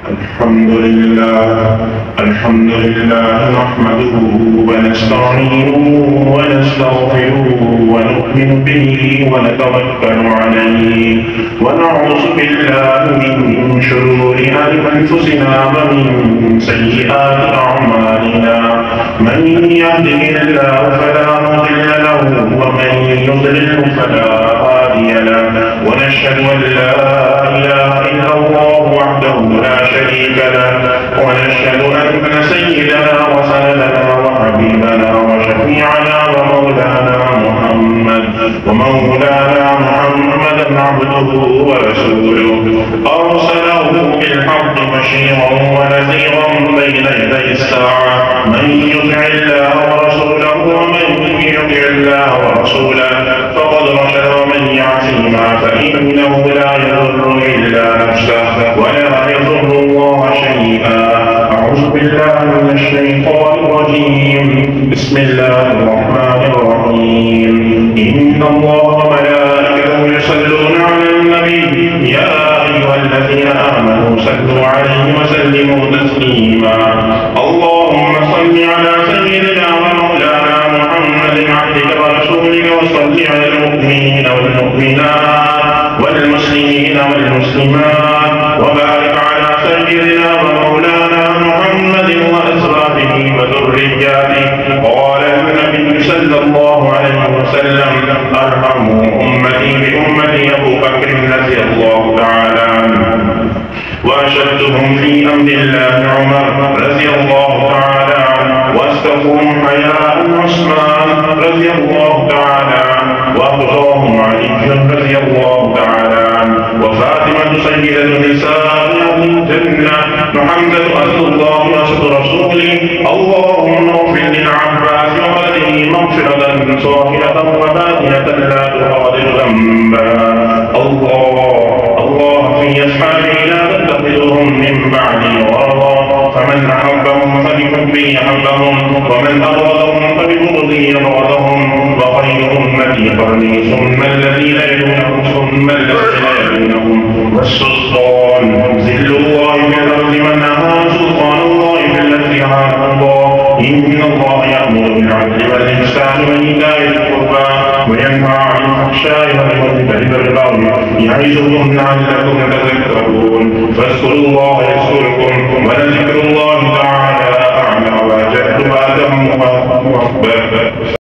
الحمد لله نحمده ونستعينه ونستغفره ونؤمن به ونتوكل عليه ونعوذ بالله من شرور أنفسنا ومن سيئات أعمالنا. من يهده الله فلا مضل له ومن يضلل فلا هادي له. ونشهد أن لا إله إلا الله وحده لا شريك له. ونشهد أن سيدنا وسندنا وحبيبنا وشفيعنا ومولانا محمدا عبده ورسوله أرسله بالحق بشيرا ونذيرا بين يدي الساعة. من يطع الله ورسوله فقد رشد ومن يعصهما فإنه لا يضر إلا نفسه ولا يضر الله شيئا. أعوذ بالله من الشيطان الرجيم. بسم الله الرحمن الرحيم. إن الله وملائكته يصلون على النبي يا أيها الذين آمنوا صلوا عليه وسلموا تسليما. اللهم صل على سيدنا ومولانا محمد عبدك ورسولك وصل على المؤمنين والمؤمنات والمسلمين والمسلمات وبارك على سيدنا ومولانا محمد وأزواجه وذرياته. قال النبي صلى الله عليه وسلم ارحموا أمتي بأمتي أبو بكر رضي الله تعالى عنه وأشدهم في أمر الله عمر رضي الله تعالى عنه وأصدقهم حياء عثمان رضي الله تعالى عنه وأفضلهم علي رضي الله تعالى عنه وفاطمة سيدة نساء أهل الجنة محمد أسد الله وأسد رسوله. اللهم اغفر للعباس وولده مغفرة صاحبة وباطنة لا تغادر ذنبا. الله في أصحابه لا تتخذهم من بعدي غرضا. فمن أحبهم فبحبه أحبهم ومن أبغضهم فببغضه أبغضهم. وخير أمتي قرني ثم الذين يلونهم ثم الذين يلونهم. والسلطان ذل الله في الأرض من أهان سلطان الله في الذي أهان الله. إن الله يأمر بالعدل والإحسان وإيتاء ذي القربى وينهى عن الفحشاء والمنكر والبغي يعظكم لعلكم تذكرون. فاذكروا الله يذكركم ولذكر الله تعالى أعلى وأجل وأتم وأكبر.